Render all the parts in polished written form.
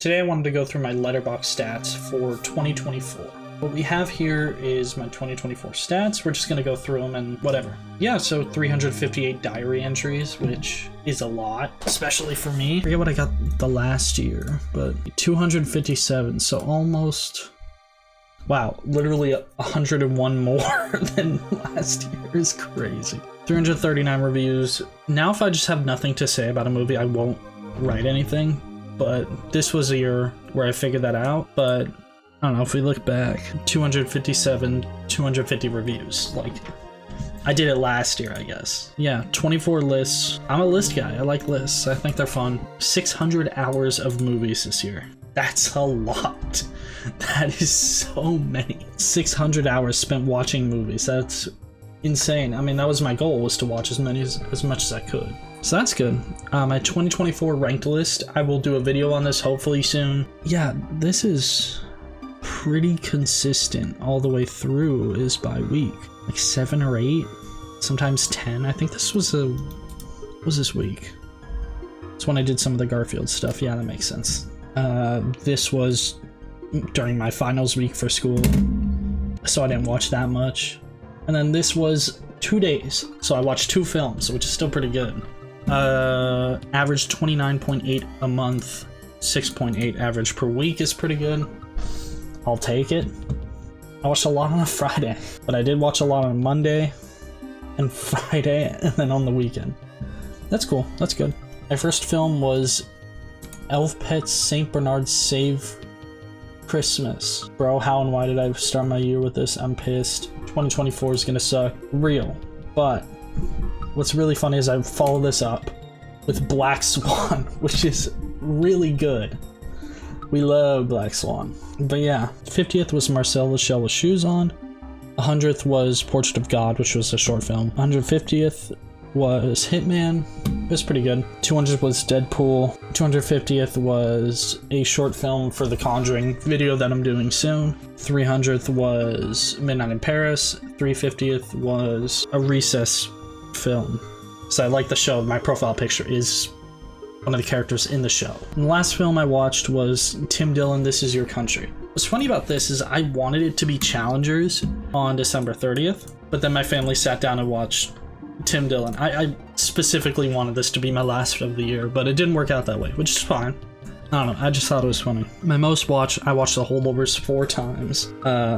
Today I wanted to go through my Letterboxd stats for 2024. What we have here is my 2024 stats. We're just going to go through them and whatever. Yeah, so 358 diary entries, which is a lot, especially for me. I forget what I got the last year, but 257, so almost... Wow, literally 101 more than last year is crazy. 339 reviews. Now if I just have nothing to say about a movie, I won't write anything. But this was a year where I figured that out. But I don't know, if we look back, 257, 250 reviews. Like, I did it last year, I guess. Yeah, 24 lists. I'm a list guy. I like lists. I think they're fun. 600 hours of movies this year. That's a lot. That is so many. 600 hours spent watching movies. That's insane. I mean, that was my goal, was to watch as much as I could. So that's good. My 2024 ranked list, I will do a video on this hopefully soon. Yeah, this is pretty consistent all the way through, is by week. Like 7 or 8, sometimes 10. I think this was this week. It's when I did some of the Garfield stuff. Yeah, that makes sense. This was during my finals week for school, so I didn't watch that much. And then this was 2 days, so I watched 2 films, which is still pretty good. Average 29.8 a month, 6.8 average per week is pretty good. I'll take it. I watched a lot on a Friday, but I did watch a lot on Monday and Friday, and then on the weekend. That's cool. That's good. My first film was Elf Pet's St. Bernard Save Christmas. Bro, how and why did I start my year with this? I'm pissed. 2024 is gonna suck. Real. But what's really funny is I follow this up with Black Swan, which is really good. We love Black Swan. But yeah, 50th was Marcel the Shell with Shoes On. 100th was Portrait of God, which was a short film. 150th was Hitman. It was pretty good. 200th was Deadpool. 250th was a short film for The Conjuring video that I'm doing soon. 300th was Midnight in Paris. 350th was a Recess film. So I like the show. My profile picture is one of the characters in the show. And the last film I watched was Tim Dillon, This Is Your Country. What's funny about this is I wanted it to be Challengers on December 30th, but then my family sat down and watched Tim Dillon. I specifically wanted this to be my last of the year, but it didn't work out that way, which is fine. I don't know, I just thought it was funny. My most watched, I watched The Holdovers 4 times,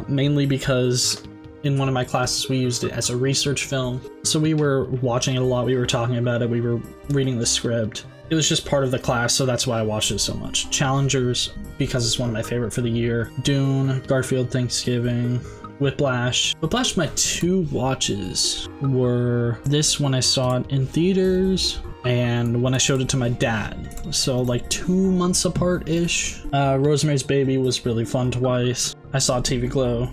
mainly because in one of my classes we used it as a research film. So we were watching it a lot, we were talking about it, we were reading the script. It was just part of the class, so that's why I watched it so much. Challengers, because it's one of my favorite for the year. Dune, Garfield Thanksgiving, Whiplash. Whiplash, my 2 watches were this when I saw it in theaters and when I showed it to my dad. So like 2 months apart-ish. Rosemary's Baby was really fun twice. I saw TV Glow.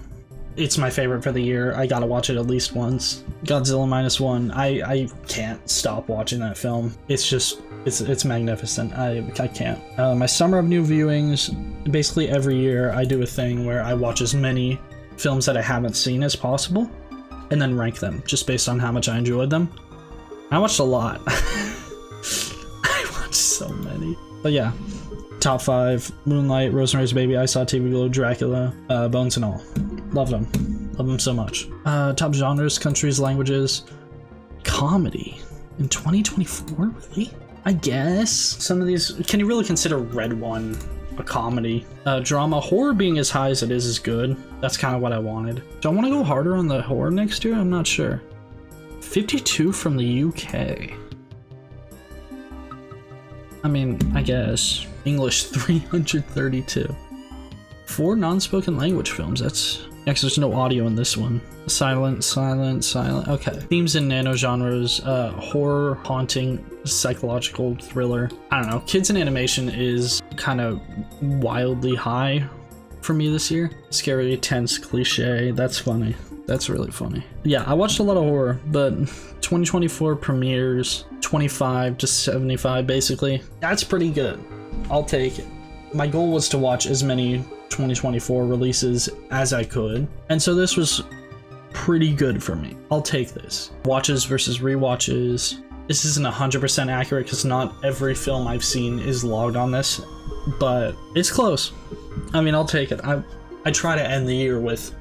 It's my favorite for the year. I gotta watch it at least once. Godzilla -1. I can't stop watching that film. It's just, it's magnificent. I can't. My summer of new viewings, basically every year I do a thing where I watch as many films that I haven't seen as possible and then rank them just based on how much I enjoyed them. I watched a lot. I watched so many. But yeah, top 5: Moonlight, Rosemary's Baby, I Saw TV Glow, Dracula, Bones and All. Love them. Love them so much. Top genres, countries, languages, comedy in 2024, really? I guess some of these, can you really consider Red One a comedy? Drama, horror being as high as it is good. That's kind of what I wanted. Do I want to go harder on the horror next year? I'm not sure. 52 from the UK. I mean, I guess. English, 332. 4 non-spoken language films. That's... Actually, there's no audio in this one. Silent, silent, silent. Okay. Themes in nanogenres, horror, haunting, psychological, thriller. I don't know. Kids in animation is kind of wildly high for me this year. Scary, tense, cliche. That's funny. That's really funny. Yeah, I watched a lot of horror, but 2024 premieres, 25 to 75 basically. That's pretty good. I'll take it. My goal was to watch as many 2024 releases as I could, and so this was pretty good for me. I'll take this. Watches versus rewatches. This isn't 100% accurate because not every film I've seen is logged on this, but it's close. I mean, I'll take it. I try to end the year with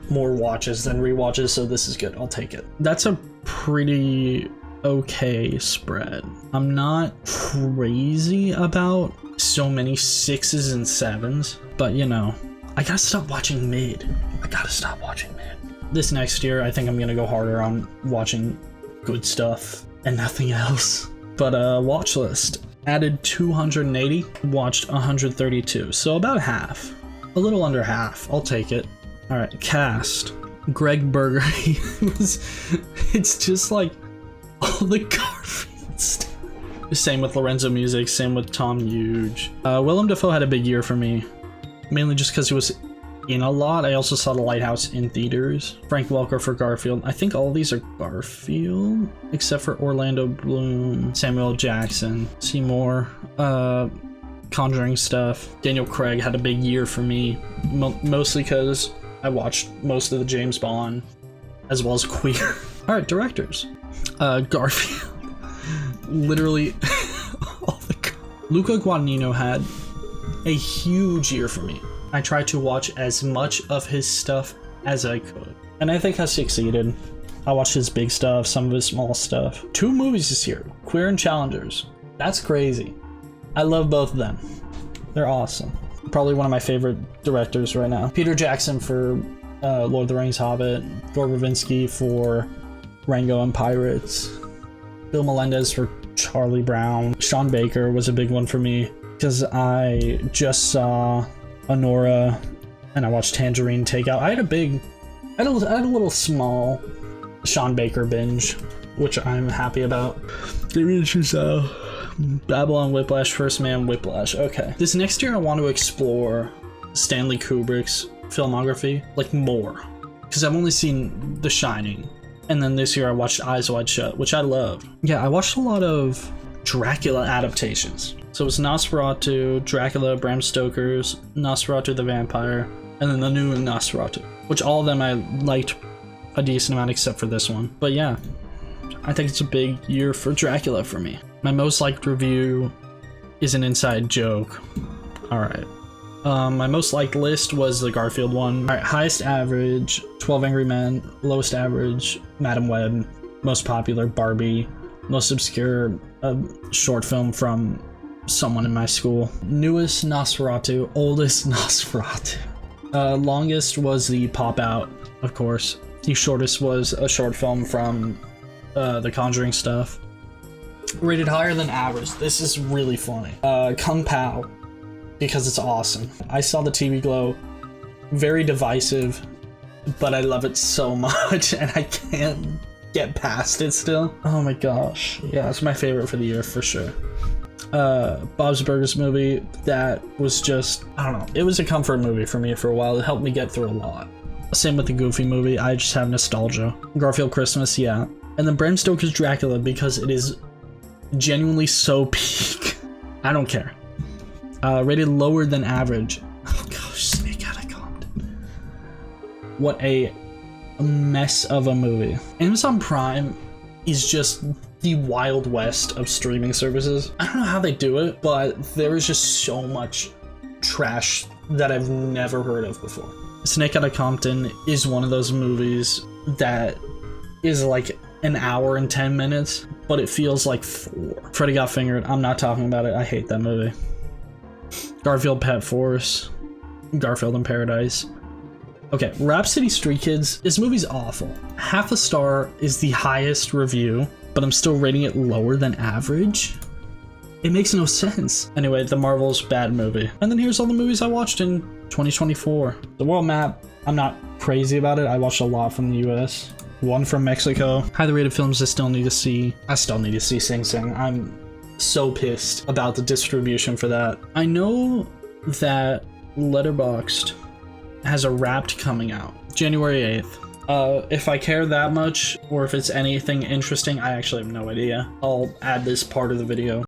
more watches than rewatches, so this is good. I'll take it. That's a pretty okay spread. I'm not crazy about so many 6s and 7s, but you know, I gotta stop watching mid. This next year, I think I'm gonna go harder on watching good stuff and nothing else. But watch list. Added 280, watched 132, so about half. A little under half, I'll take it. Alright, cast. Greg Berger, it's just like all the Garfield stuff. Same with Lorenzo Music, same with Tom Huge. Willem Dafoe had a big year for me, mainly just because he was in a lot. I also saw The Lighthouse in theaters. Frank Welker for Garfield. I think all of these are Garfield, except for Orlando Bloom, Samuel Jackson, Seymour, Conjuring stuff. Daniel Craig had a big year for me, mostly because I watched most of the James Bond, as well as Queer. Alright, directors. Garfield. Literally all the... Luca Guadagnino had a huge year for me. I tried to watch as much of his stuff as I could, and I think I succeeded. I watched his big stuff, some of his small stuff. 2 movies this year, Queer and Challengers. That's crazy. I love both of them. They're awesome. Probably one of my favorite directors right now. Peter Jackson for Lord of the Rings Hobbit, Gore Verbinski for Rango and Pirates, Bill Melendez for Charlie Brown. Sean Baker was a big one for me because I just saw Honora and I watched Tangerine Takeout. I had a little small Sean Baker binge, which I'm happy about. Babylon Whiplash, First Man Whiplash. Okay. This next year I want to explore Stanley Kubrick's filmography, like, more. Because I've only seen The Shining. And then this year I watched Eyes Wide Shut, which I loved. Yeah, I watched a lot of Dracula adaptations. So it was Nosferatu, Dracula, Bram Stoker's, Nosferatu the Vampire, and then the new Nosferatu, which all of them I liked a decent amount except for this one. But yeah, I think it's a big year for Dracula for me. My most liked review is an inside joke. Alright. My most liked list was the Garfield one. Alright, highest average, 12 Angry Men. Lowest average, Madam Web. Most popular, Barbie. Most obscure, short film from someone in my school. Newest, Nosferatu. Oldest, Nosferatu. Longest was the Pop Out, of course. The shortest was a short film from the Conjuring stuff. Rated higher than average. This is really funny. Kung Pao, because it's awesome. I saw the TV Glow. Very divisive, but I love it so much, and I can't get past it still. Oh my gosh. Yeah, it's my favorite for the year for sure. Bob's Burgers movie, that was just, I don't know, it was a comfort movie for me for a while. It helped me get through a lot. Same with the Goofy movie, I just have nostalgia. Garfield Christmas, yeah. And then Bram Stoker's Dracula, because it is genuinely so peak. I don't care. Rated lower than average. Oh gosh, Snake out of Compton. What a mess of a movie. Amazon Prime is just the Wild West of streaming services. I don't know how they do it, but there is just so much trash that I've never heard of before. Snake Outta Compton is one of those movies that is like an hour and 10 minutes, but it feels like 4. Freddy Got Fingered, I'm not talking about it. I hate that movie. Garfield Pet Force, Garfield in Paradise. Okay, Rhapsody Street Kids, this movie's awful. Half a star is the highest review, but I'm still rating it lower than average? It makes no sense. Anyway, The Marvels, bad movie. And then here's all the movies I watched in 2024. The World Map, I'm not crazy about it. I watched a lot from the US. One from Mexico. Highly rated films I still need to see. I still need to see Sing Sing. I'm so pissed about the distribution for that. I know that Letterboxd has a Wrapped coming out January 8th. If I care that much, or if it's anything interesting, I actually have no idea. I'll add this part of the video